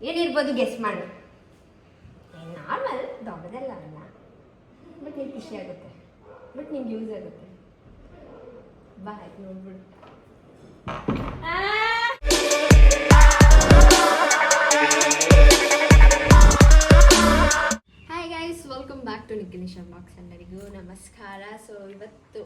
ಏನಿರ್ಬೋದು ಗೆಸ್ ಮಾಡು. ನಾರ್ಮಲ್ ದೊಡ್ಡದೆಲ್ಲ ಅಲ್ಲ, ಬಟ್ ನಿಂಗೆ ಖುಷಿ ಆಗುತ್ತೆ, ಬಟ್ ನಿಂಗೆ ಯೂಸ್ ಆಗುತ್ತೆ. ಬಾ ಆಯ್ತು ನೋಡ್ಬಿಡು. Hi guys, welcome back to Nikhilesha vlogs. ಎಲ್ಲರಿಗೂ ನಮಸ್ಕಾರ. ಸೊ ಇವತ್ತು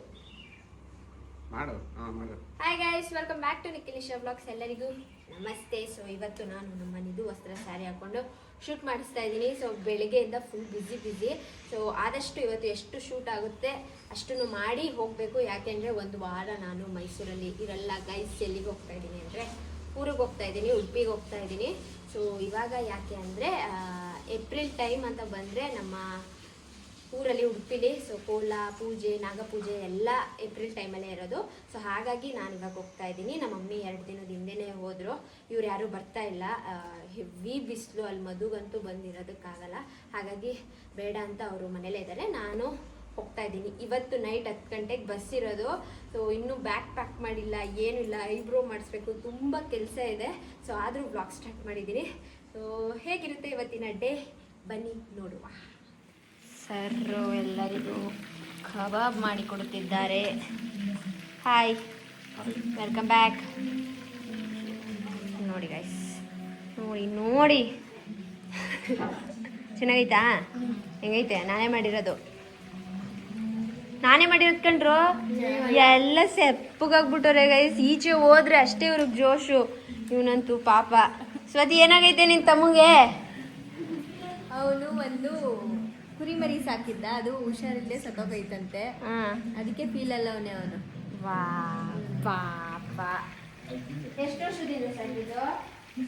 hi guys, welcome back to Nikhilesha vlogs. ಎಲ್ಲರಿಗೂ ನಮಸ್ತೆ. ಸೊ ಇವತ್ತು ನಾನು ನಮ್ಮ ಮನೆದು ವಸ್ತ್ರ ಸ್ಯಾರಿ ಹಾಕೊಂಡು ಶೂಟ್ ಮಾಡಿಸ್ತಾ ಇದ್ದೀನಿ. ಸೊ ಬೆಳಗ್ಗೆಯಿಂದ ಫುಲ್ ಬ್ಯುಸಿ. ಸೊ ಆದಷ್ಟು ಇವತ್ತು ಎಷ್ಟು ಶೂಟ್ ಆಗುತ್ತೆ ಅಷ್ಟನ್ನು ಮಾಡಿ ಹೋಗಬೇಕು. ಯಾಕೆಂದರೆ ಒಂದು ವಾರ ನಾನು ಮೈಸೂರಲ್ಲಿ ಇರಲ್ಲ ಗೈಸ್. ಎಲ್ಲಿಗೆ ಹೋಗ್ತಾ ಇದ್ದೀನಿ ಅಂದರೆ ಊರಿಗೆ ಹೋಗ್ತಾ ಇದ್ದೀನಿ, ಉಡುಪಿಗೆ ಹೋಗ್ತಾ ಇದ್ದೀನಿ. ಸೊ ಇವಾಗ ಯಾಕೆ ಅಂದರೆ ಏಪ್ರಿಲ್ ಟೈಮ್ ಅಂತ ಬಂದರೆ ನಮ್ಮ ಊರಲ್ಲಿ ಉಡುಪಿಲಿ ಸೊ ಕೋಲ ಪೂಜೆ, ನಾಗಪೂಜೆ ಎಲ್ಲ ಏಪ್ರಿಲ್ ಟೈಮಲ್ಲೇ ಇರೋದು. ಸೊ ಹಾಗಾಗಿ ನಾನು ಇವಾಗ ಹೋಗ್ತಾ ಇದ್ದೀನಿ. ನಮ್ಮ ಮಮ್ಮಿ 2 ದಿನದ ಹಿಂದೆನೇ ಹೋದರು. ಇವ್ರು ಯಾರೂ ಬರ್ತಾ ಇಲ್ಲ, ಹೆವಿ ಬಿಸಿಲು, ಅಲ್ಲಿ ಮದುಗಂತೂ ಬಂದಿರೋದಕ್ಕಾಗಲ್ಲ. ಹಾಗಾಗಿ ಬೇಡ ಅಂತ ಅವರು ಮನೇಲೇ ಇದ್ದಾರೆ. ನಾನು ಹೋಗ್ತಾ ಇದ್ದೀನಿ. ಇವತ್ತು ನೈಟ್ 10 ಗಂಟೆಗೆ ಬಸ್ ಇರೋದು. ಸೊ ಇನ್ನೂ ಬ್ಯಾಗ್ ಪ್ಯಾಕ್ ಮಾಡಿಲ್ಲ, ಏನೂ ಇಲ್ಲ. ಐಬ್ರೋ ಮಾಡಿಸ್ಬೇಕು, ತುಂಬ ಕೆಲಸ ಇದೆ. ಸೊ ಆದರೂ ಬ್ಲಾಗ್ ಸ್ಟಾರ್ಟ್ ಮಾಡಿದ್ದೀನಿ. ಸೊ ಹೇಗಿರುತ್ತೆ ಇವತ್ತಿನ ಡೇ ಬನ್ನಿ ನೋಡುವ. ಸರ್ ಎಲ್ಲರಿಗೂ ಕಬಾಬ್ ಮಾಡಿ ಕೊಡುತ್ತಿದ್ದಾರೆ. Hi, welcome back. ನೋಡಿ ಗೈಸ್, ನೋಡಿ ಚೆನ್ನಾಗೈತಾ? ಹೆಂಗೈತೆ? ನಾನೇ ಮಾಡಿರೋದು ಕಂಡ್ರು. ಎಲ್ಲ ಸೆಪ್ಪಗಾಗ್ಬಿಟ್ಟವ್ರೆ ಗೈಸ್. ಈಚೆ ಹೋದ್ರೆ ಅಷ್ಟೇ ಇವ್ರಿಗೆ ಜೋಶು. ಇವನಂತೂ ಪಾಪ. ಸ್ವತಿ, ಏನಾಗೈತೆ ನಿನ್ನ ತಮ್ಮಗೆ? ಅವನು ಒಂದು ಕುರಿ ಮರಿ ಸಾಕಿದ್ದ, ಅದು ಹುಷಾರಿಲ್ಲದೆ ಸತ್ತೋಗೈತಂತೆ. ಅದಕ್ಕೆ ಫೀಲ್ ಅಲ್ಲ ಅವನು. ವಾ ಪಾಪ. ಎಷ್ಟು ವರ್ಷದಿಂದ ಸಾಕಿದ್ದು?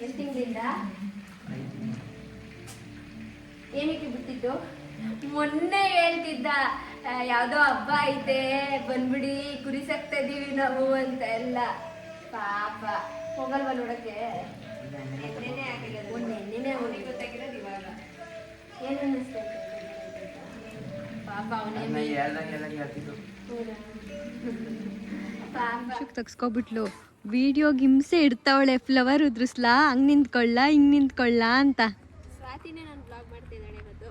ಎಷ್ಟು ತಿಂಗಳಿಂದ? ಏನಕ್ಕೆ ಬಿಟ್ಟಿದ್ದು? ಮೊನ್ನೆ ಹೇಳ್ತಿದ್ದ, ಯಾವುದೋ ಹಬ್ಬ ಐತೆ ಬಂದ್ಬಿಡಿ, ಕುರಿ ಸಾಕ್ತಾ ಇದೀವಿ ನಾವು ಅಂತ ಎಲ್ಲ. ಪಾಪ ಹೋಗಲ್ವಾ ನೋಡಕ್ಕೆ? ನೆನ್ನೆನೇ ಆಗಿರೋದು, ನೆನ್ನೆನೇ ಅವನಿಗೆ ಗೊತ್ತಾಗಿರೋದು ಇವಾಗ. ಏನು ಅನ್ನಿಸ್ತಾ ಇತ್ತು? ಪಾಪ ಅವನೇ ತಗ್ಸ್ಕೊಬಿಟ್ಲು. ವಿಡಿಯೋಗೆ ಹಿಂಸೆ ಇಡ್ತಾವಳೆ, ಫ್ಲವರ್ ಉದ್ರಿಸ್ಲಾ, ಹಂಗ್ ನಿಂತ್ಕೊಳ್ಳ ಹಿಂಗ್ ನಿಂತ್ಕೊಳ್ಳ ಅಂತ. ಸ್ವಾತಿನೇ ನಾನು ಬ್ಲಾಗ್ ಮಾಡ್ತಿದ್ದಾಳೆ ಇವತ್ತು.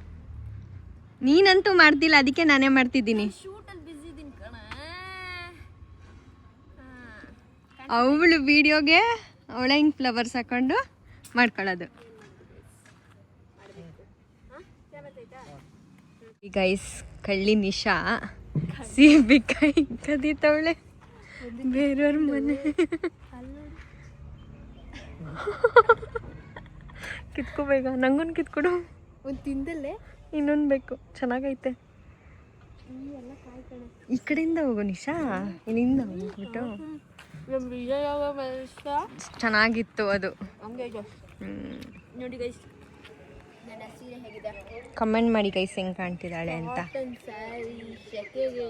ನೀನಂತೂ ಮಾಡ್ತಿಲ್ಲ, ಅದಕ್ಕೆ ನಾನೇ ಮಾಡ್ತಿದ್ದೀನಿ. ಶೂಟಲ್ಲಿ ಬಿಸಿ ಇದ್ದೀನಿ ಕಣ. ಅವಳು ವಿಡಿಯೋಗೆ ಅವಳೆ ಹಿಂಗೆ ಫ್ಲವರ್ಸ್ ಹಾಕೊಂಡು ಮಾಡ್ಕೊಳ್ಳೋದು. ಗೈಸ್, ಕಳ್ಳಿ ನಿಶಾ ಸೀಬಿಕಾಯಿ ಕದೀತವಳೆ ಬೇರೆಯವ್ರ ಮನೆ. ಕಿತ್ಕೋಬೇಕ? ನಂಗೊಂದು ಕಿತ್ಕೊಡು. ಒಂದು ತಿಂದಲ್ಲೇ ಇನ್ನೊಂದು ಬೇಕು. ಚೆನ್ನಾಗೈತೆ. ಈ ಕಡೆಯಿಂದ ಹೋಗು ನಿಶಾ, ಇಲ್ಲಿಂದ ಹೋಗ್ಬಿಟ್ಟು. ಚೆನ್ನಾಗಿತ್ತು ಅದು. ನೋಡಿ ಗೈಸ್, ನನ್ನ ಸೀರೆ ಹೇಗಿದೆ? ಕಮೆಂಟ್ ಮಾಡಿ ಗೈಸ್, ಹೆಂಗೆ ಕಾಣ್ತಿದ್ದಾಳೆ ಅಂತ. ಸ್ಯಾರಿ ಶೆಕೆಗೆ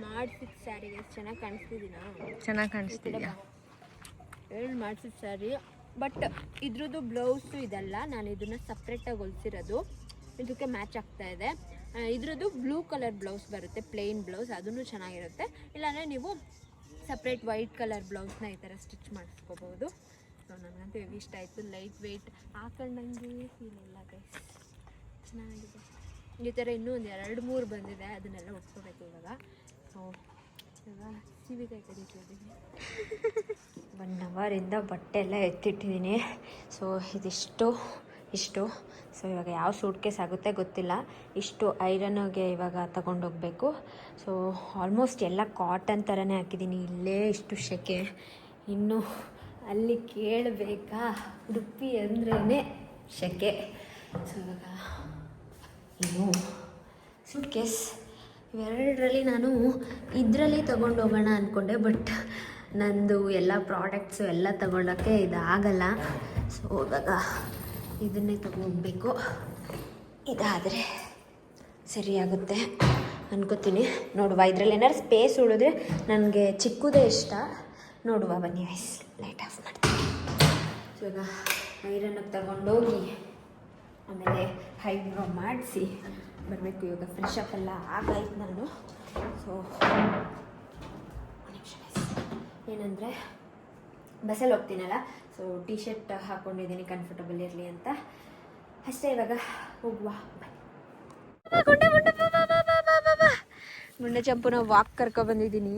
ಮಾಡಿಸಿದ ಸ್ಯಾರಿಗೆ ಚೆನ್ನಾಗಿ ಕಾಣಿಸ್ತಿದ್ದೀನಾ? ಚೆನ್ನಾಗಿ ಕಾಣಿಸ್ತಿದ್ಯಾ? ಮಾಡಿಸಿದ ಸ್ಯಾರಿ, ಬಟ್ ಇದ್ರದ್ದು ಬ್ಲೌಸು ಇದಲ್ಲ, ನಾನು ಇದನ್ನು ಸಪ್ರೇಟಾಗಿ ಹೊಲಿಸಿರೋದು. ಇದಕ್ಕೆ ಮ್ಯಾಚ್ ಆಗ್ತಾ ಇದೆ. ಇದ್ರದ್ದು ಬ್ಲೂ ಕಲರ್ ಬ್ಲೌಸ್ ಬರುತ್ತೆ, ಪ್ಲೇನ್ ಬ್ಲೌಸ್, ಅದನ್ನು ಚೆನ್ನಾಗಿರುತ್ತೆ. ಇಲ್ಲಾಂದರೆ ನೀವು ಸಪ್ರೇಟ್ ವೈಟ್ ಕಲರ್ ಬ್ಲೌಸ್ನ ಈ ಥರ ಸ್ಟಿಚ್ ಮಾಡಿಸ್ಕೋಬೋದು. ಸೊ ನನಗಂತೂ ಹೆವಿ ಇಷ್ಟ ಆಯಿತು. ಲೈಟ್ ವೆಯ್ಟ್, ಹಾಕೊಂಡಂಗೆ ಫೀಲ್ ಇಲ್ಲ ಗೈಸ್, ಚೆನ್ನಾಗಿದೆ. ಈ ಥರ ಇನ್ನೂ ಒಂದು 2-3 ಬಂದಿದೆ, ಅದನ್ನೆಲ್ಲ ಉಟ್ಕೋಬೇಕು ಇವಾಗ. ಸೊ ಇವಾಗ ಸೀಬಿಕಾಯಿ ಕರೀತಿದ್ದೀನಿ. 1 ಅವರಿಂದ ಬಟ್ಟೆ ಎಲ್ಲ ಎತ್ತಿಟ್ಟಿದ್ದೀನಿ. ಸೊ ಇಷ್ಟು. ಸೊ ಇವಾಗ ಯಾವ ಸೂಟ್ ಕೇಸ್ ಆಗುತ್ತೆ ಗೊತ್ತಿಲ್ಲ. ಇಷ್ಟು ಐರನ್ಗೆ ಇವಾಗ ತಗೊಂಡೋಗ್ಬೇಕು. ಸೊ ಆಲ್ಮೋಸ್ಟ್ ಎಲ್ಲ ಕಾಟನ್ ಥರನೇ ಹಾಕಿದ್ದೀನಿ. ಇಲ್ಲೇ ಇಷ್ಟು ಸೆಕೆ, ಇನ್ನು ಅಲ್ಲಿ ಕೇಳಬೇಕಾ? ಉಡುಪಿ ಅಂದ್ರೇ ಸೆಕೆ. ಸೊ ಇವಾಗ ಇನ್ನು ಸೂಟ್ ಕೇಸ್ ಇವೆರಡರಲ್ಲಿ ನಾನು ಇದರಲ್ಲಿ ತೊಗೊಂಡೋಗೋಣ ಅಂದ್ಕೊಂಡೆ, ಬಟ್ ನಂದು ಎಲ್ಲ ಪ್ರಾಡಕ್ಟ್ಸು ಎಲ್ಲ ತೊಗೊಳಕ್ಕೆ ಇದಾಗಲ್ಲ. ಸೊ ಇವಾಗ ಇದನ್ನೇ ತೊಗೋಬೇಕು. ಇದಾದರೆ ಸರಿಯಾಗುತ್ತೆ ಅನ್ಕೋತೀನಿ. ನೋಡುವ, ಇದರಲ್ಲಿ ಏನಾದ್ರು ಸ್ಪೇಸ್ ಉಳಿದ್ರೆ ನನಗೆ ಚಿಕ್ಕದೇ ಇಷ್ಟ. ನೋಡುವ ಬನ್ನಿ ವೈಸ್. ಲೈಟ್ ಆಫ್ ಮಾಡ್ತೀನಿ. ಸೊ ಇವಾಗ ಐರನ್ನಿಗೆ ತಗೊಂಡೋಗಿ ಆಮೇಲೆ ಐಬ್ರೋ ಮಾಡಿಸಿ ಬರಬೇಕು. ಇವಾಗ ಫ್ರೆಶ್ ಅಪ್ ಎಲ್ಲ ಆಗಾಯ್ತು ನಾನು. ಸೊ ಏನಂದರೆ ಬಸ್ಸಲ್ಲಿ ಹೋಗ್ತೀನಲ್ಲ, ಸೊ ಸೊ ಟಿ ಶರ್ಟ್ ಹಾಕ್ಕೊಂಡಿದ್ದೀನಿ ಕಂಫರ್ಟಬಲ್ ಇರಲಿ ಅಂತ ಅಷ್ಟೇ. ಇವಾಗ ಹೋಗುವ. ಗುಂಡ ಚಂಪುನ ವಾಕ್ ಕರ್ಕೊಬಂದಿದ್ದೀನಿ.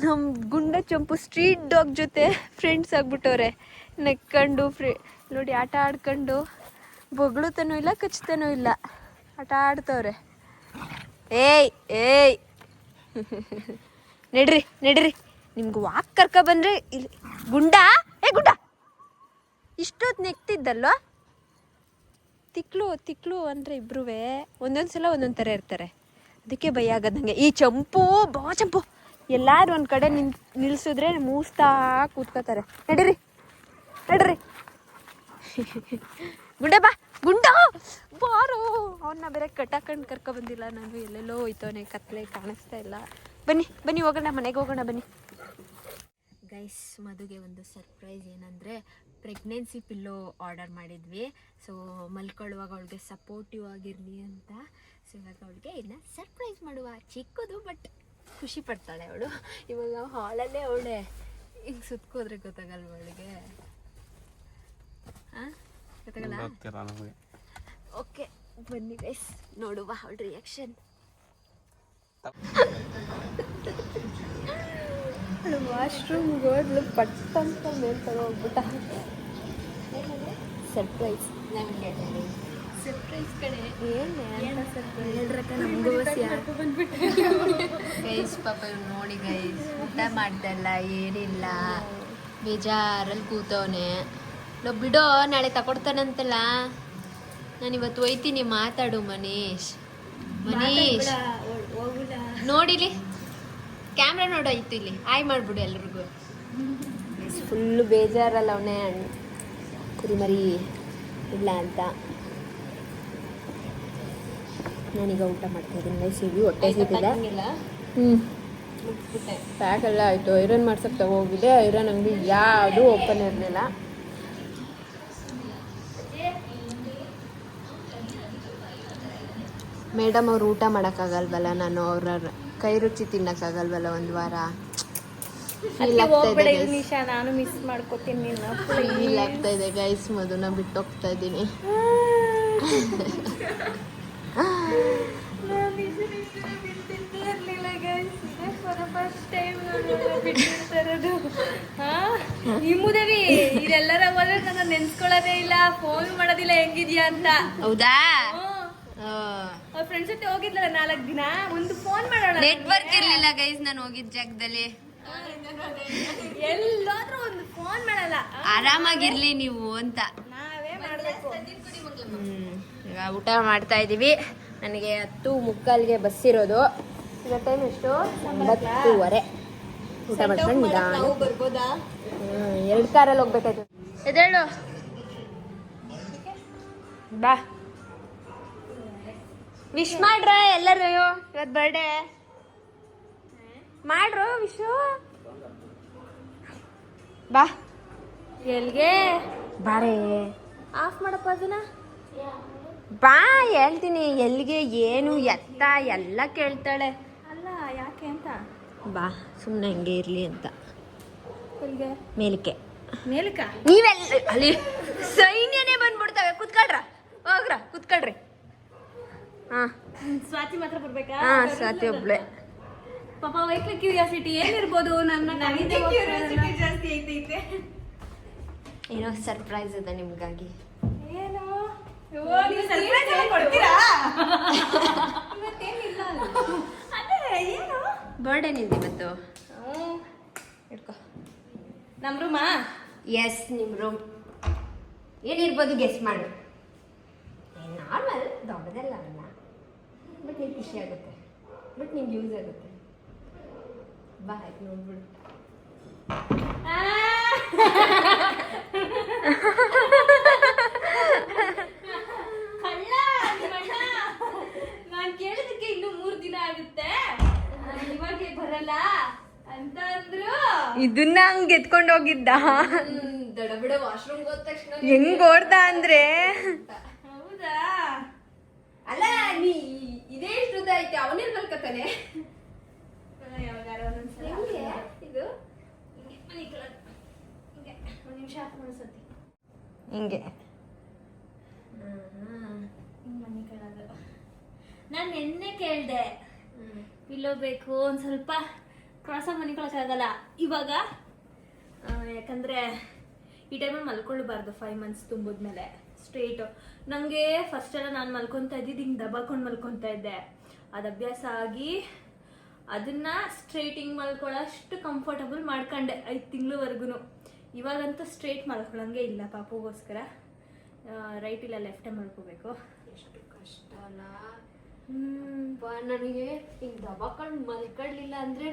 ನಮ್ಮ ಗುಂಡ ಚಂಪು ಸ್ಟ್ರೀಟ್ ಡಾಗ್ ಜೊತೆ ಫ್ರೆಂಡ್ಸ್ ಆಗ್ಬಿಟ್ಟವ್ರೆ. ನೆಕ್ಕೊಂಡು ನೋಡಿ ಆಟ ಆಡ್ಕೊಂಡು ಬೊಗಳುತ್ತಾನೂ ಇಲ್ಲ ಕಚ್ತಾನೂ ಇಲ್ಲ, ಆಟ ಆಡ್ತವ್ರೆ. ಏಯ್ ಏಯ್ ನಡ್ರಿ ನಡ್ರಿ, ನಿಮ್ಗೆ ವಾಕ್ ಕರ್ಕೊಬಂದ್ರೆ ಇಲ್ಲಿ ಗುಂಡ ಗುಂಡ ಇಷ್ಟೊತ್ತು ನೆಕ್ತಿದ್ದಲ್ವ. ತಿಕ್ಲು ಅಂದರೆ ಇಬ್ರೂ ಒಂದೊಂದು ಸಲ ಒಂದೊಂದು ಥರ ಇರ್ತಾರೆ, ಅದಕ್ಕೆ ಭಯ ಆಗದಂಗೆ. ಈ ಚಂಪು ಚಂಪು ಎಲ್ಲಾರು ಒಂದು ಕಡೆ ನಿಲ್ಸಿದ್ರೆ ಮೂಸ್ತಾ ಕೂತ್ಕೋತಾರೆ. ನಡೀರಿ ನಡ್ರಿ ಗುಂಡ ಬಾ ಗುಂಡ ಬಾರೋ. ಅವನ್ನ ಬೇರೆ ಕಟ್ಟಾಕೊಂಡು ಕರ್ಕೊಬಂದಿಲ್ಲ ನಾನು, ಎಲ್ಲೆಲ್ಲೋ ಹೋಯ್ತವನೆ, ಕತ್ಲೆ ಕಾಣಿಸ್ತಾ ಇಲ್ಲ. ಬನ್ನಿ ಹೋಗೋಣ, ಮನೆಗೆ ಹೋಗೋಣ ಬನ್ನಿ. ಗೈಸ್, ಮದುಗೆ ಒಂದು ಸರ್ಪ್ರೈಸ್ ಏನಂದರೆ ಪ್ರೆಗ್ನೆನ್ಸಿ ಪಿಲ್ಲೋ ಆರ್ಡರ್ ಮಾಡಿದ್ವಿ. ಸೊ ಮಲ್ಕೊಳ್ಳುವಾಗ ಅವಳಿಗೆ ಸಪೋರ್ಟಿವ್ ಆಗಿರಲಿ ಅಂತ. ಸೊ ಇವಾಗ ಅವಳಿಗೆ ಇನ್ನು ಸರ್ಪ್ರೈಸ್ ಮಾಡುವ. ಚಿಕ್ಕದು ಬಟ್ ಖುಷಿ ಪಡ್ತಾಳೆ ಅವಳು. ಇವಾಗ ಹಾಲಲ್ಲೇ ಅವಳೆ ಹಿಂಗೆ ಸುತ್ಕೋದ್ರೆ ಗೊತ್ತಾಗಲ್ವ ಅವಳಿಗೆ? ಗೊತ್ತಾಗಲ್ಲ? ಓಕೆ ಬನ್ನಿ ಗೈಸ್, ನೋಡುವ ಅವಳ ರಿಯಾಕ್ಷನ್. ವಾಶ್ರೂಮ್ಗೆ ಹೋದ್ಲು, ಪಟ್ಟಂತ ಮೇಲ್ಕೊಂಡು ಹೋಗ್ಬಿಟ್ಟ. ಸರ್ಪ್ರೈಸ್ ನಮಗೆ ಸರ್ಪ್ರೈಸ್ ಕಡೆ ನಮಗೂ ಗೈಸ್. ಪಾಪ ನೋಡಿ ಗೈಸ್, ಊಟ ಮಾಡ್ದಲ್ಲ ಏನಿಲ್ಲ, ಬೇಜಾರಲ್ಲಿ ಕೂತವನೆ. ಬಿಡೋ, ನಾಳೆ ತಗೊಡ್ತಾನಂತಲ್ಲ. ನಾನು ಇವತ್ತು ಒಯ್ತೀನಿ, ಮಾತಾಡು ಮನೀಶ್. ನೋಡಿಲಿ, ಕ್ಯಾಮ್ರಾ ನೋಡೋಯ್ತು ಇಲ್ಲಿ, ಆಯ್ ಮಾಡ್ಬಿಡು ಎಲ್ರಿಗೂ. ಫುಲ್ಲು ಬೇಜಾರಲ್ಲ ಅವನೇ, ಕುರಿಮರಿ ಇಲ್ಲ ಅಂತ. ನಾನೀಗ ಊಟ ಮಾಡ್ತಾ ಇದ್ದೀನಿ ಗೈಸ್. ಇಲ್ಲಿ ಹೊಟ್ಟೆ ಸಿಗ್ತಿದೆ. ಪ್ಯಾಕ್ ಎಲ್ಲ ಆಯಿತು. ಐರನ್ ಮಾಡ್ಸಕ್ಕೆ ತಗೋಗಿದೆ. ಐರನ್ ಅಂಗಡಿ ಯಾವುದು ಓಪನ್ ಇರಲಿಲ್ಲ. ಮೇಡಮ್ ಅವ್ರು ಊಟ ಮಾಡೋಕ್ಕಾಗಲ್ವಲ್ಲ, ನಾನು ಅವ್ರ ಕೈ ರುಚಿ ತಿನ್ನೋಕ್ಕಾಗಲ್ವಲ್ಲ ಒಂದು ವಾರ. ನಾನು ಮಿಸ್ ಮಾಡ್ಕೊತೀನಿ. ಫೀಲ್ ಆಗ್ತಾ ಇದೆ ಗೈಸ್, ಮದುನ ಬಿಟ್ಟು ಹೋಗ್ತಾ ಇದ್ದೀನಿ. ನಿಮ್ಮದೇವಿ ಇದೆಲ್ಲರ ಹೋದ್ರೆ ನನ್ನ ನೆನ್ಸ್ಕೊಳ್ಳೋದೇ ಇಲ್ಲ, ಫೋನ್ ಮಾಡೋದಿಲ್ಲ ಹೆಂಗಿದ್ಯಾ ಅಂತ. ಹೌದಾ? ಅವ್ರ ಫ್ರೆಂಡ್ಸ್ ಜೊತೆ ಹೋಗಿದ್ಲಲ್ಲ 4 ದಿನ, ಒಂದು ಫೋನ್ ಮಾಡೋಣ. ನೆಟ್ವರ್ಕ್ ಇರ್ಲಿಲ್ಲ ಗೈಸ್ ನಾನು ಹೋಗಿದ್ದ ಜಾಗದಲ್ಲಿ. ಎಲ್ಲಾದ್ರೂ ಒಂದು ಫೋನ್ ಮಾಡಲ್ಲ, ಆರಾಮಾಗಿರ್ಲಿ ನೀವು ಅಂತ ನಾವೇ ಮಾಡ್ಬೇಕು. ಈಗ ಊಟ ಮಾಡ್ತಾ ಇದೀವಿ. ನನಗೆ 10:45ಗೆ ಬಸ್ ಇರೋದು. ಈಗ ಟೈಮ್ ಎಷ್ಟು? 9:30. ಊಟ ಮಾಡ್ಕೊಂಡು ನಿಧಾನ ಬರ್ಬೋದಾ? 2 ಕಾರಲ್ಲಿ ಹೋಗ್ಬೇಕಾಯ್ತು. ಎದೇಳು ಬಾ. ವಿಶ್ ಮಾಡ್ರ ಎಲ್ಲರೂ, ಇವತ್ತು ಬರ್ಡೇ ಮಾಡ್ರು ವಿಶು. ಬಾ. ಎಲ್ಗೆ ಬಾರೇ, ಆಫ್ ಮಾಡಪ್ಪ ಅದನ್ನ. ಬಾ ಹೇಳ್ತೀನಿ. ಎಲ್ಲಿಗೆ, ಏನು ಎತ್ತ ಎಲ್ಲ ಕೇಳ್ತಾಳೆ. ಅಲ್ಲ ಯಾಕೆ ಅಂತ. ಬಾ, ಸುಮ್ಮನೆ ಹಂಗೆ ಇರಲಿ ಅಂತ. ಎಲ್ಗೆ? ಮೇಲಕ್ಕೆ. ಮೇಲಕ್ಕ? ನೀವೆಲ್ಲ ಅಲ್ಲಿ ಸೈನ್ಯನೇ ಬಂದ್ಬಿಡ್ತವೆ. ಕುತ್ಕೊಳ್ರ, ಹೋಗ್ರ ಕುತ್ಕೊಳ್ರಿ. ಹಾಂ, ಸ್ವಾತಿ ಮಾತ್ರ ಬರ್ಬೇಕಾ? ಹಾಂ, ಸ್ವಾತಿ ಒಬ್ಳೆ. ಪಾಪ ವೈಕ್ಲಿ ಕ್ಯೂರಿಯಾಸಿಟಿ ಏನಿರ್ಬೋದು? ನನಗೆ ಕ್ಯೂರಿಯಾಸಿಟಿ ಜಾಸ್ತಿ ಐತೈತೆ. ಏನೋ ಸರ್ಪ್ರೈಸ್ ಇದೆ ನಿಮ್ಗಾಗಿ. ಏನು? ನೀವು ಸರ್ಪ್ರೈಸ್ ಕೊಡ್ತೀರಾ? ಇವತ್ತೇನಿಲ್ಲ ಅದೇ. ಏನು ಬರ್ಡೇ ನಿಂದು ಇವತ್ತು? ಇಟ್ಕೋ. ನಮ್ಮ ರೂಮಾ? ಎಸ್, ನಿಮ್ಮ ರೂಮ್. ಏನಿರ್ಬೋದು ಗೆಸ್ ಮಾಡು. ನಾರ್ಮಲ್, ದೊಡ್ಡದಲ್ಲ ಅಲ್ಲ, ಬಟ್ ನಿಂಗೆ ಖುಷಿ ಆಗುತ್ತೆ, ಬಟ್ ನಿಂಗೆ ಯೂಸ್ ಆಗುತ್ತೆ. ಬಾ, ಆಯ್ತು ನೋಡ್ಬಿಡು. ನಾನು ಕೇಳಿದಕ್ಕೆ ಇನ್ನು 3 ದಿನ ಆಗುತ್ತೆ, ಇವಾಗ ಬರಲ್ಲ ಅಂತ ಅಂದ್ರು. ಇದನ್ನ ಹಂಗ್ ಎತ್ಕೊಂಡು ಹೋಗಿದ್ದ. ದಡಬಿಡ ವಾಶ್ರೂಮ್ ಹೋದ ತಕ್ಷಣ ಹೆಂಗ್ ಓಡ್ದ ಅಂದ್ರೆ. ಹೌದಾ? ಅಲ್ಲ, ನೀ ಇದೇ ಇಷ್ಟು ಉದ್ದ ಐತೆ, ಅವನೇ ಮಲ್ಕತಾನೆ. ಯಾವಾಗಾರ ಒಂದೊಂದ್ಸಲ ಇದು ನಿಮಿಷ ಅನ್ಸತಿ ಹಿಂಗೆ ಹಿಂಗೆ ಮನೆ ಕೆಳಗೆ ನಾನು ನಿನ್ನೆ ಕೇಳಿದೆ ಪಿಲ್ಲೋ ಬೇಕು ಒಂದು ಸ್ವಲ್ಪ ಕ್ರಾಸಾಗಿ ಮನಿಕೊಳಕ್ಕಾಗಲ್ಲ ಇವಾಗ, ಯಾಕಂದರೆ ಈ ಟೈಮಲ್ಲಿ ಮಲ್ಕೊಳ್ಬಾರ್ದು 5 months ತುಂಬಿದ್ಮೇಲೆ ಸ್ಟ್ರೇಟು. ನನಗೆ ಫಸ್ಟೆಲ್ಲ ನಾನು ಮಲ್ಕೊತಾ ಇದ್ದಿದ್ದು ಹಿಂಗೆ ದಬಾಕೊಂಡು ಮಲ್ಕೊತಾ ಇದ್ದೆ. ಅದು ಅಭ್ಯಾಸ ಆಗಿ ಅದನ್ನು ಸ್ಟ್ರೇಟ್ ಹಿಂಗೆ ಮಲ್ಕೊಳ್ಳೋಷ್ಟು ಕಂಫರ್ಟಬಲ್ ಮಾಡ್ಕೊಂಡೆ 5 ತಿಂಗಳವರೆಗೂ. ಇವಾಗಂತೂ ಸ್ಟ್ರೇಟ್ ಮಲ್ಕೊಳ್ಳೋಂಗೆ ಇಲ್ಲ ಪಾಪುಗೋಸ್ಕರ. ರೈಟ್ ಇಲ್ಲ ಲೆಫ್ಟೇ ಮಲ್ಕೋಬೇಕು. ಎಷ್ಟು ಕಷ್ಟ ಅಲ್ಲ. ನನಗೆ ಹಿಂಗೆ ದಬಾಕೊಂಡು ಮಲ್ಕೊಳ್ಳಿಲ್ಲ ಅಂದರೆ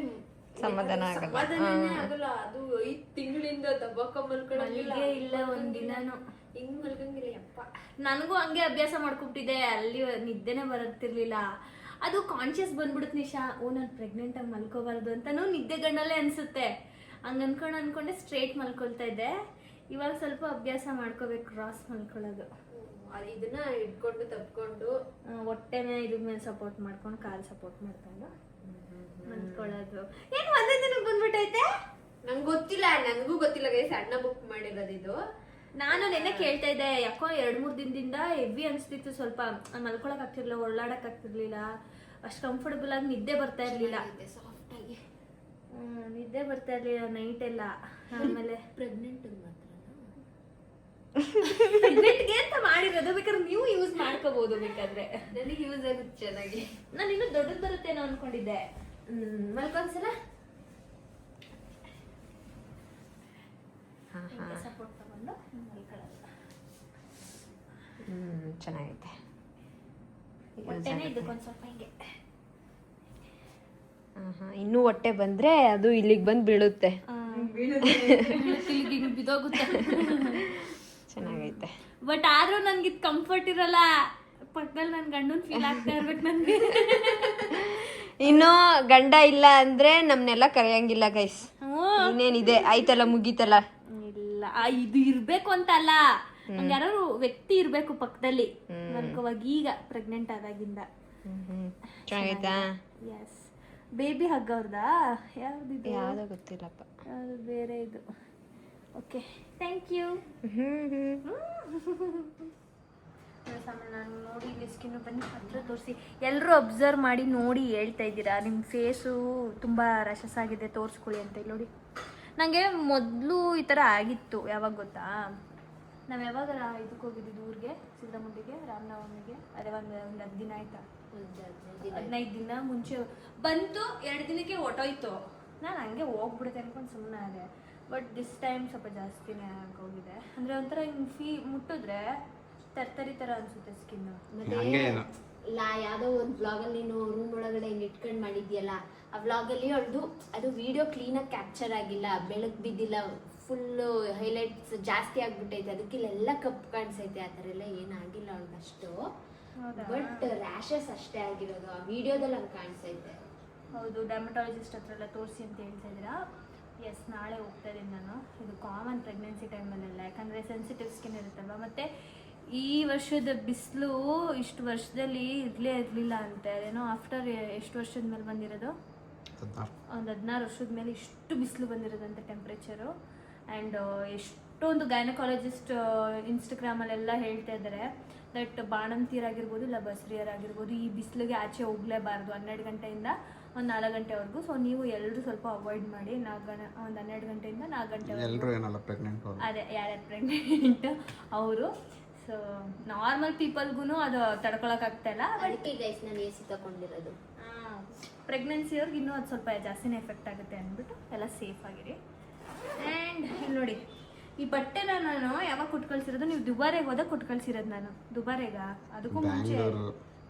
ಸಮಾಧಾನ ಸಮಾಧಾನನೇ ಆಗಲ್ಲ. ಅದು 5 ತಿಂಗಳಿಂದ ದಬಾಕೊಂಡು ಮಲ್ಕೊಳ್ಳೋಂಗಿಲ್ಲ ಇಲ್ಲ ಒಂದಿನಾನು ಹಿಂಗ್ ಮಲ್ಕಂಗಿಲ್ಲ ಯಪ್ಪ. ನನಗೂ ಹಂಗೆ ಅಭ್ಯಾಸ ಮಾಡ್ಕೊಬಿಟ್ಟಿದೆ. ಅಲ್ಲಿ ನಿದ್ದೆನೇ ಬರುತ್ತಿರ್ಲಿಲ್ಲ. ಅದು ಕಾನ್ಶಿಯಸ್ ಬಂದ್ಬಿಡುತ್ತೆ ನಿಶಾ, ನಾನು ಪ್ರೆಗ್ನೆಂಟ್ ಆಗಿ ಮಲ್ಕೋಬಾರ್ದು ಅಂತಾನು ನಿದ್ದೆ ಗಂಡಲ್ಲೇ ಅನ್ಸುತ್ತೆ. ಹಂಗೆ ಅನ್ಕೊಂಡೆ ಸ್ಟ್ರೇಟ್ ಮಲ್ಕೊಳ್ತಾ ಇದ್ದೆ. ಇವಾಗ ಸ್ವಲ್ಪ ಅಭ್ಯಾಸ ಮಾಡ್ಕೋಬೇಕು ಕ್ರಾಸ್ ಮಲ್ಕೊಳ್ಳೋದು. ಇದನ್ನ ಇಟ್ಕೊಂಡು ತಪ್ಕೊಂಡು ಹೊಟ್ಟೆನೇ ಇದ್ರ ಮೇಲೆ ಸಪೋರ್ಟ್ ಮಾಡ್ಕೊಂಡು ಕಾಲು ಸಪೋರ್ಟ್ ಮಾಡ್ಕೊಂಡು ಮಲ್ಕೊಳ್ಳೋದು. ಏನು ಒಂದೇ ದಿನಕ್ಕೆ ಬಂದ್ಬಿಟ್ಟೈತೆ? ನಂಗೆ ಗೊತ್ತಿಲ್ಲ, ನನಗೂ ಗೊತ್ತಿಲ್ಲ ಗೈಸ್. ಅಣ್ಣ ಬುಕ್ ಮಾಡಿರೋದು ಇದು. ನಾನು ನೆನ್ನೆ ಕೇಳ್ತಾ ಇದ್ದೆ, ಯಾಕೋ 2-3 ದಿನದಿಂದ ಹೆವಿ ಅನಿಸ್ತಿತ್ತು. ಸ್ವಲ್ಪ ಮಲ್ಕೊಳಕ್ ಆಗ್ತಿರ್ಲಿಲ್ಲ, ಓಡಾಡಕ್ ಆಗ್ತಿರ್ಲಿಲ್ಲ, ಅಷ್ಟು ಕಂಫರ್ಟಬಲ್ ಆಗಿ ನಿದ್ದೆ ಬರ್ತಾ ಇರ್ಲಿಲ್ಲ. ಸಾಫ್ಟ್ ಆಗಿ ನಿದ್ದೆ ಬರ್ತಾ ಇರ್ಲಿಲ್ಲ ನೈಟ್ ಎಲ್ಲ. ಆಮೇಲೆ ಪ್ರೆಗ್ನೆಂಟ್ ಮಾತ್ರ ಪ್ರೆಗ್ನೆಂಟ್ಗೆ ಅಂತ ಮಾಡಿರೋದು, ಬೇಕಾದ್ರೆ ನೀವು ಯೂಸ್ ಮಾಡ್ಕೋಬಹುದು. ಬೇಕಾದ್ರೆ ನನಗೆ ಯೂಸ್ ಆಗುತ್ತೆ ಚೆನ್ನಾಗಿ. ನಾನು ಇನ್ನೂ ದೊಡ್ಡದು ಬರುತ್ತೇನೋ ಅನ್ಕೊಂಡಿದ್ದೆ. ಮಲ್ಕೊಂಡ್ಸಲ ಸಪೋರ್ಟ್ ತಗೊಂಡು ಮಲ್ಕೊಳ್ಳೋದು. ಚೆನ್ನಾಗೈತೆ. ಹೊಟ್ಟೆನೇ ಇದಕ್ಕೊಂದು ಸ್ವಲ್ಪ ಹಿಂಗೆ. ಇನ್ನೂ ಹೊಟ್ಟೆ ಬಂದ್ರೆ ಅದು ಇಲ್ಲಿಗೆ ಬಂದು ಬೀಳುತ್ತೆ. ಬಿದೋಗುತ್ತೆ. ಚೆನ್ನಾಗೈತೆ. ಬಟ್ ಆದ್ರೂ ನನ್ಗೆ ಇದು ಕಂಫರ್ಟ್ ಇರಲ್ಲ. ಪಕ್ಕದಲ್ಲಿ ನನ್ ಗಂಡನ್ ಫೀಲ್ ಆಗ್ತಾ ಇರ್ಬೇಕು ನನ್ಗೆ. ಇನ್ನು ಗಂಡ ಇಲ್ಲ ಅಂದ್ರೆ ನಮ್ನೆಲ್ಲ ಕರೆಯಂಗಿಲ್ಲ ಗೈಸ್. ಇನ್ನೇನಿದೆ, ಆಯ್ತಲ್ಲ ಮುಗೀತಲ್ಲ. ಇಲ್ಲ, ಇದು ಇರ್ಬೇಕು ಅಂತ ಅಲ್ಲ, ನಂಗೆ ಯಾರು ವ್ಯಕ್ತಿ ಇರ್ಬೇಕು ಪಕ್ಕದಲ್ಲಿ ಮಲ್ಕೋವಾಗ. ಈಗ ಪ್ರೆಗ್ನೆಂಟ್ ಆದಾಗಿಂದ ಚೆನ್ನಾಗೈತಾ? ಎಸ್. ಬೇಬಿ ಹಗ್ ಅವ್ರದಾ? ಯಾವ್ದಿದೆ? ಯಾವ್ದೋ ಗೊತ್ತಿಲ್ಲಪ್ಪ. ಯಾವ್ದು ಬೇರೆ ಇದು. Okay, thank you. ನಾನು ನೋಡಿ ಇಲ್ಲಿ ಸ್ಕಿನ್ ಬನ್ನಿ ಹತ್ರ ತೋರಿಸಿ. ಎಲ್ಲರೂ ಅಬ್ಸರ್ವ್ ಮಾಡಿ ನೋಡಿ ಹೇಳ್ತಾ ಇದ್ದೀರಾ, ನಿಮ್ಮ ಫೇಸು ತುಂಬ ರ್ಯಾಷಸ್ ಆಗಿದೆ, ತೋರಿಸ್ಕೊಳ್ಳಿ ಅಂತ. ಇಲ್ಲಿ ನೋಡಿ, ನನಗೆ ಮೊದಲು ಈ ಥರ ಆಗಿತ್ತು. ಯಾವಾಗ ಗೊತ್ತಾ, ನಾವು ಯಾವಾಗ ಇದಕ್ಕೆ ಹೋಗಿದ್ದು ಊರಿಗೆ, ಸಿದ್ದಮುಂಡಿಗೆ, ರಾಮನವಮಿಗೆ. ಅದೇ ಒಂದು 10 ದಿನ ಆಯ್ತಾ, 15 ದಿನ ಮುಂಚೆ ಬಂತು. 2 ದಿನಕ್ಕೆ ಹೊಟ್ಟೋಯ್ತು. ನಾನು ಹಂಗೆ ಹೋಗ್ಬಿಡುತ್ತೆ ಅನ್ಕೊಂಡು ಸುಮ್ಮನೆ ಅದೇ. ಬಟ್ ದಿಸ್ ಟೈಮ್ ಸ್ವಲ್ಪ ಜಾಸ್ತಿನೇ ಆಗೋಗಿದೆ. ಅಂದರೆ ಒಂಥರ ಹಿಂಗೆ ಮುಟ್ಟಿದ್ರೆ ತರ್ತರಿ ಥರ ಅನಿಸುತ್ತೆ ಸ್ಕಿನ್ನು. ಮತ್ತೆ ಯಾವುದೋ ಒಂದು ಬ್ಲಾಗಲ್ಲಿ ನೀನು ರೂಮ್ ಒಳಗಡೆ ಹಿಂಗೆ ಇಟ್ಕೊಂಡು ಮಾಡಿದ್ಯಲ್ಲ, ಆ ವ್ಲಾಗಲ್ಲಿ ಅದು ವಿಡಿಯೋ ಕ್ಲೀನಾಗಿ ಕ್ಯಾಪ್ಚರ್ ಆಗಿಲ್ಲ, ಬೆಳಕು ಬಿದ್ದಿಲ್ಲ, ಫುಲ್ಲು ಹೈಲೈಟ್ಸ್ ಜಾಸ್ತಿ ಆಗ್ಬಿಟ್ಟೈತೆ, ಅದಕ್ಕೆ ಇಲ್ಲೆಲ್ಲ ಕಪ್ಪು ಕಾಣಿಸೈತೆ. ಆ ಥರ ಎಲ್ಲ ಏನಾಗಿಲ್ಲ ಅವನಿಗಷ್ಟು. ಬಟ್ ರ್ಯಾಷಸ್ ಅಷ್ಟೇ ಆಗಿರೋದು. ಆ ವಿಡಿಯೋದಲ್ಲಿ ಹಂಗೆ ಕಾಣಿಸೈತೆ. ಹೌದು, ಡರ್ಮಟಾಲಜಿಸ್ಟ್ ಹತ್ರ ಎಲ್ಲ ತೋರಿಸಿ ಅಂತ ಹೇಳ್ತಾ ಇದ್ದೀರಾ. ಎಸ್, ನಾಳೆ ಹೋಗ್ತಾ ಇದ್ದೀನಿ ನಾನು. ಇದು ಕಾಮನ್ ಪ್ರೆಗ್ನೆನ್ಸಿ ಟೈಮಲ್ಲೆಲ್ಲ, ಯಾಕಂದರೆ ಸೆನ್ಸಿಟಿವ್ ಸ್ಕಿನ್ ಇರುತ್ತಲ್ವ. ಮತ್ತು ಈ ವರ್ಷದ ಬಿಸಿಲು ಇಷ್ಟು ವರ್ಷದಲ್ಲಿ ಇರಲಿಲ್ಲ ಅಂತ. ಏನೋ ಆಫ್ಟರ್ ಎಷ್ಟು ವರ್ಷದ ಮೇಲೆ ಬಂದಿರೋದು? ಒಂದು 16 ವರ್ಷದ ಮೇಲೆ ಇಷ್ಟು ಬಿಸಿಲು ಬಂದಿರೋದಂತ ಟೆಂಪ್ರೇಚರು. ಆ್ಯಂಡ್ ಎಷ್ಟೊಂದು ಗೈನಕಾಲಜಿಸ್ಟ್ ಇನ್ಸ್ಟಾಗ್ರಾಮಲ್ಲೆಲ್ಲ ಹೇಳ್ತಾ ಇದ್ದಾರೆ ದಟ್ ಬಾಣಂತಿಯರಾಗಿರ್ಬೋದು ಇಲ್ಲ ಬಸ್ರಿಯರಾಗಿರ್ಬೋದು ಈ ಬಿಸಿಲಿಗೆ ಆಚೆ ಹೋಗಲೇಬಾರ್ದು 12 ಗಂಟೆಯಿಂದ ಒಂದು 4 ಗಂಟೆವರೆಗೂ. ಸೊ ನೀವು ಎಲ್ಲರೂ ಸ್ವಲ್ಪ ಅವಾಯ್ಡ್ ಮಾಡಿ. ಒಂದು 12 ಗಂಟೆಯಿಂದ 4 ಗಂಟೆವರೆಗೂ. ಅದೇ ಯಾರ್ಯಾರು ಪ್ರೆಗ್ನೆಂಟ್ ಅವರು. ಸೊ ನಾರ್ಮಲ್ ಪೀಪಲ್ಗೂ ಅದು ತಡ್ಕೊಳಕ್ಕಾಗ್ತಾಯಿಲ್ಲ. ಅದಕ್ಕೆ ಗೈಸ್ ನಾನು AC ತಗೊಂಡಿರೋದು. ಪ್ರೆಗ್ನೆನ್ಸಿಯವ್ರಿಗೆ ಇನ್ನೂ ಅದು ಸ್ವಲ್ಪ ಜಾಸ್ತಿನೇ ಎಫೆಕ್ಟ್ ಆಗುತ್ತೆ ಅಂದ್ಬಿಟ್ಟು ಎಲ್ಲ ಸೇಫ್ ಆಗಿರಿ. ಆ್ಯಂಡ್ ಇಲ್ಲಿ ನೋಡಿ, ಈ ಬಟ್ಟೆನ ನಾನು ಯಾವಾಗ ಕೊಟ್ಟು ಕಳ್ಸಿರೋದು, ನೀವು ದುಬಾರೆಗೆ ಹೋದಾಗ ಕೊಟ್ಟು ಕಳ್ಸಿರೋದು ನಾನು. ದುಬಾರೆಗ ಅದಕ್ಕೂ ಮುಂಚೆ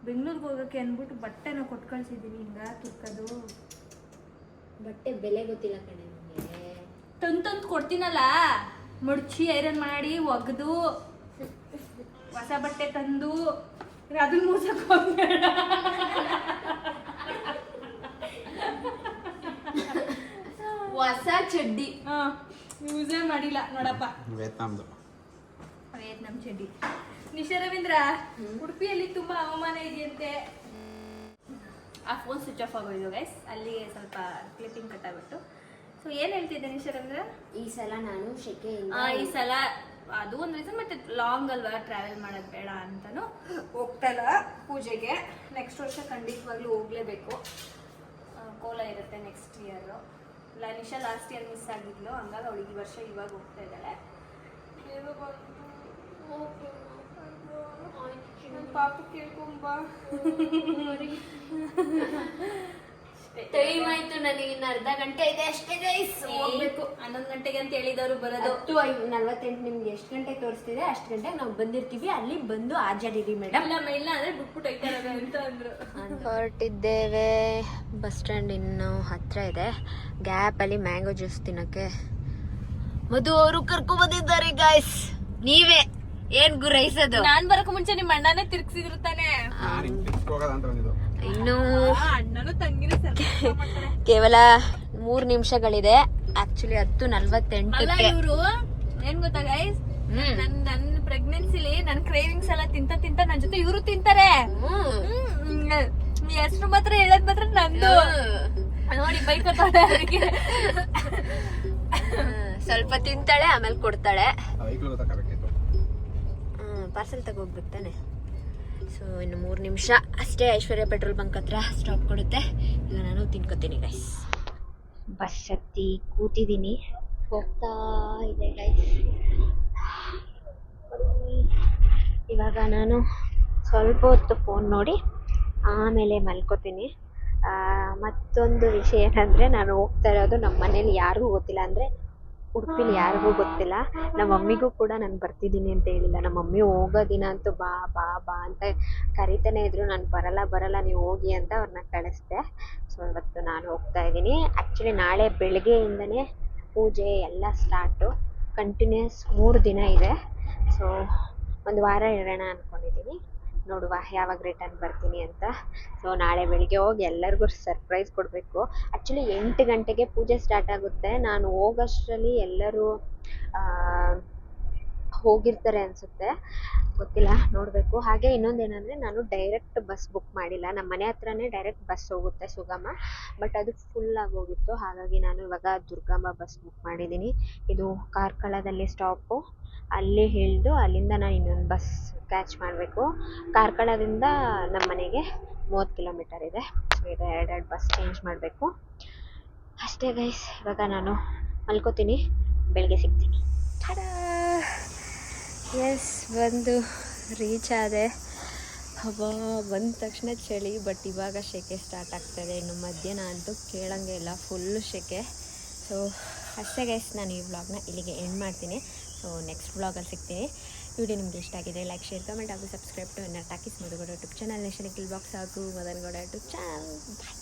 ಬೆಂಗಳೂರಿಗೆ ಹೋಗೋಕ್ಕೆ ಅಂದ್ಬಿಟ್ಟು ಬಟ್ಟೆನ ಕೊಟ್ಟು ಕಳ್ಸಿದ್ದೀನಿ. ಹಿಂಗೆ ತುಕ್ಕದು ಬಟ್ಟೆ ಬೆಲೆ ಗೊತ್ತಿಲ್ಲ ಕಣೆ ನಿಮಗೆ. ತಂದು ಕೊಡ್ತೀನಲ್ಲ, ಮುಡ್ಚಿ ಐರನ್ ಮಾಡಿ ಒಗೆದು ಹೊಸ ಬಟ್ಟೆ ತಂದು ಅದನ್ನ ಮೂಸಕ್ಕೆ ಹೋಗ್ಬೇಡ. ಹೊಸ ಚಡ್ಡಿ ಯೂಸೇ ಮಾಡಿಲ್ಲ ನೋಡಪ್ಪ. ವಿಯೆಟ್ನಾಂ ಚಡ್ಡಿ. ನಿಶಾ ರವೀಂದ್ರ, ಉಡುಪಿಯಲ್ಲಿ ತುಂಬಾ ಹವಾಮಾನ ಇದೆಯಂತೆ. ಆ ಫೋನ್ ಸ್ವಿಚ್ ಆಫ್ ಆಗೋಯ್ತು ಗೈಸ್, ಅಲ್ಲಿಗೆ ಸ್ವಲ್ಪ ಕ್ಲಿಪ್ಪಿಂಗ್ ಕಟ್ಟಾಗ್ಬಿಟ್ಟು. ಸೊ ಏನು ಹೇಳ್ತಿದ್ದೆ ನಿಶರ್ ಅಂದ್ರೆ ಈ ಸಲ ನಾನು ಶೆಕೆಯಿಂದ ಈ ಸಲ ಅದು ಒಂದು ರೀಸನ್, ಮತ್ತೆ ಲಾಂಗ್ ಅಲ್ವಾ ಟ್ರಾವೆಲ್ ಮಾಡೋದು ಬೇಡ ಅಂತಾನು ಹೋಗ್ತಾ ಇಲ್ಲ ಪೂಜೆಗೆ. ನೆಕ್ಸ್ಟ್ ವರ್ಷ ಖಂಡಿತವಾಗ್ಲೂ ಹೋಗ್ಲೇಬೇಕು. ಕೋಲ ಇರುತ್ತೆ next year. Nisha last year miss ಆಗಿದ್ಲು, ಹಂಗಾಗಿ ಅವಳಿಗೆ ಈ ವರ್ಷ ಇವಾಗ ಹೋಗ್ತಾ ಇದ್ದಾಳೆ. ಪಾಪ ಕೇಳ್ಕೊಂಬ. ಟೈಮ್ ಆಯ್ತು, ನನಗೆ ಇನ್ನು ಅರ್ಧ ಗಂಟೆ ಇದೆ ಅಷ್ಟೇ ಗೈಸ್, ಹೋಗ್ಬೇಕು. 11 ಗಂಟೆಗೆ ಅಂತ ಹೇಳಿದವರು ಬರೋದು. 10:48 ನಿಮ್ಗೆ ಎಷ್ಟು ಗಂಟೆಗೆ ತೋರಿಸ್ತಿದೆ ಅಷ್ಟು ಗಂಟೆಗೆ ನಾವು ಬಂದಿರ್ತೀವಿ, ಅಲ್ಲಿ ಬಂದು ಹಾಜರಿರಿ ಮೇಡಮ್. ಇಲ್ಲ ಅಂದ್ರೆ ಬಿಟ್ಬಿಟ್ಟು ಹೋಯ್ತಾರೆ ಅಂತ ಅಂದ್ರು. ಹೊರಟಿದ್ದೇವೆ, ಬಸ್ ಸ್ಟ್ಯಾಂಡ್ ಇನ್ನು ಹತ್ರ ಇದೆ. ಗ್ಯಾಪ್ ಅಲ್ಲಿ ಮ್ಯಾಂಗೋ ಜ್ಯೂಸ್ ತಿನ್ನಕ್ಕೆ ಮಧು ಅವರು ಕರ್ಕೊ ಬಂದಿದ್ದಾರೆ ಗಾಯ್ಸ್. ನೀವೇ ಏನ್ ಗುರೈಸೋದು? ನಾನ್ ಬರಕ್ ಮುಂಚೆ ನಿಮ್ಮ ಅಣ್ಣನೇ ತಿರ್ಗ್ಸಿದ್ರು ತಾನೆ. ಇನ್ನು ಅಣ್ಣನು ತಂಗಿನ ಕೇವಲ 3 ನಿಮಿಷಗಳಿದೆ. ಆಕ್ಚುಲಿ 10:48 ಇವರು ಏನ್ ಗೊತ್ತಾ ಗೈಸ್, ನನ್ ಪ್ರೆಗ್ನೆನ್ಸಿಲಿ ನನ್ ಕ್ರೇವಿಂಗ್ಸ್ ಎಲ್ಲ ತಿಂತ ನನ್ ಜೊತೆ ಇವರು ತಿಂತಾರೆ. ಹೆಸರು ಮಾತ್ರ ಹೇಳದ್ ಮಾತ್ರ ನಂದು. ನೋಡಿ ಬೈಕೋತಾಳೆ. ಸ್ವಲ್ಪ ತಿಂತಾಳೆ, ಆಮೇಲೆ ಕೊಡ್ತಾಳೆ. ಪಾರ್ಸೆಲ್ ತಗೋಗ್ಬೇಕು ತಾನೆ. ಸೊ ಇನ್ನು 3 ನಿಮಿಷ ಅಷ್ಟೇ. ಐಶ್ವರ್ಯ ಪೆಟ್ರೋಲ್ ಬಂಕ್ ಹತ್ರ ಸ್ಟಾಪ್ ಕೊಡುತ್ತೆ. ಈಗ ನಾನು ತಿನ್ಕೋತೀನಿ ಗೈಸ್. ಬಸ್ ಹತ್ತಿ ಕೂತಿದ್ದೀನಿ, ಹೋಗ್ತಾ ಇದೆ ಗೈಸ್. ಇವಾಗ ನಾನು ಸ್ವಲ್ಪ ಹೊತ್ತು ಫೋನ್ ನೋಡಿ ಆಮೇಲೆ ಮಲ್ಕೋತೀನಿ. ಮತ್ತೊಂದು ವಿಷಯ ಏನಂದರೆ, ನಾನು ಹೋಗ್ತಾ ಇರೋದು ನಮ್ಮ ಮನೇಲಿ ಯಾರಿಗೂ ಗೊತ್ತಿಲ್ಲ, ಅಂದರೆ ಉಡುಪಿಲಿ ಯಾರಿಗೂ ಗೊತ್ತಿಲ್ಲ. ನಮ್ಮ ಮಮ್ಮಿಗೂ ಕೂಡ ನಾನು ಬರ್ತಿದ್ದೀನಿ ಅಂತ ಹೇಳಿಲ್ಲ. ನಮ್ಮ ಮಮ್ಮಿ ಹೋಗೋ ದಿನ ಅಂತೂ ಬಾ ಬಾ ಬಾ ಅಂತ ಕರಿತಾನೆ ಇದ್ರು. ನಾನು ಬರಲ್ಲ ನೀವು ಹೋಗಿ ಅಂತ ಅವ್ರನ್ನ ಕಳಿಸ್ದೆ. ಸೊ ಇವತ್ತು ನಾನು ಹೋಗ್ತಾ ಇದ್ದೀನಿ. ಆ್ಯಕ್ಚುಲಿ ನಾಳೆ ಬೆಳಗ್ಗೆಯಿಂದನೇ ಪೂಜೆ ಎಲ್ಲ ಸ್ಟಾರ್ಟು. ಕಂಟಿನ್ಯೂಸ್ 3 ದಿನ ಇದೆ. ಸೊ 1 ವಾರ ಇರೋಣ ಅಂದ್ಕೊಂಡಿದ್ದೀನಿ. ನೋಡುವ ಯಾವಾಗ ರಿಟರ್ನ್ ಬರ್ತೀನಿ ಅಂತ. ಸೊ ನಾಳೆ ಬೆಳಿಗ್ಗೆ ಹೋಗಿ ಎಲ್ಲರಿಗೂ ಸರ್ಪ್ರೈಸ್ ಕೊಡಬೇಕು. ಆ್ಯಕ್ಚುಲಿ 8 ಗಂಟೆಗೆ ಪೂಜೆ ಸ್ಟಾರ್ಟ್ ಆಗುತ್ತೆ. ನಾನು ಹೋಗೋಷ್ಟರಲ್ಲಿ ಎಲ್ಲರೂ ಹೋಗಿರ್ತಾರೆ ಅನಿಸುತ್ತೆ, ಗೊತ್ತಿಲ್ಲ, ನೋಡಬೇಕು. ಹಾಗೆ ಇನ್ನೊಂದೇನೆಂದರೆ, ನಾನು ಡೈರೆಕ್ಟ್ ಬಸ್ ಬುಕ್ ಮಾಡಿಲ್ಲ. ನಮ್ಮ ಮನೆ ಹತ್ರನೇ ಡೈರೆಕ್ಟ್ ಬಸ್ ಹೋಗುತ್ತೆ ಸುಗಮ, ಬಟ್ ಅದು ಫುಲ್ ಆಗೋಗಿತ್ತು. ಹಾಗಾಗಿ ನಾನು ಇವಾಗ ದುರ್ಗಮ್ಮ ಬಸ್ ಬುಕ್ ಮಾಡಿದ್ದೀನಿ. ಇದು ಕಾರ್ಕಳದಲ್ಲಿ ಸ್ಟಾಪು. ಅಲ್ಲಿ ಇಳಿದು ಅಲ್ಲಿಂದ ನಾನು ಇನ್ನೊಂದು ಬಸ್ ಕ್ಯಾಚ್ ಮಾಡಬೇಕು. ಕಾರ್ಕಳದಿಂದ ನಮ್ಮ ಮನೆಗೆ 30 ಕಿಲೋಮೀಟರ್ ಇದೆ. ಸೊ ಇದು 2 ಬಸ್ ಚೇಂಜ್ ಮಾಡಬೇಕು ಅಷ್ಟೇ ಗೈಸ್. ಇವಾಗ ನಾನು ಮಲ್ಕೋತೀನಿ, ಬೆಳಗ್ಗೆ ಸಿಗ್ತೀನಿ. ಎಸ್, ಬಂದು ರೀಚ್ ಆದೆ. ಹಬ್ಬ ಬಂದ ತಕ್ಷಣ ಚಳಿ, ಬಟ್ ಇವಾಗ ಸೆಕೆ ಸ್ಟಾರ್ಟ್ ಆಗ್ತಾಯಿದೆ. ಇನ್ನು ಮಧ್ಯಾಹ್ನ ಅಂತೂ ಕೇಳಂಗೆ ಇಲ್ಲ, ಫುಲ್ಲು ಸೆಕೆ. ಸೊ ಅಷ್ಟೇ ಗೈಸ್, ನಾನು ಈ ವ್ಲಾಗ್ನ ಇಲ್ಲಿಗೆ ಎಂಡ್ ಮಾಡ್ತೀನಿ. ಸೊ ನೆಕ್ಸ್ಟ್ ವ್ಲಾಗಲ್ಲಿ ಸಿಗ್ತೀನಿ. ವಿಡಿಯೋ ನಿಮ್ಗೆ ಇಷ್ಟ ಆಗಿದೆ ಲೈಕ್, ಶೇರ್, ಕಮೆಂಟ್ ಹಾಗೂ subscribe to N R talkies Madhu Gowda YouTube channel, nation kill box ಹಾಗೂ ಮದನ್ಗೌಡ ಯೂಟ್ಯೂಬ್ ಚಾನಲ್. ಬಾಯ್.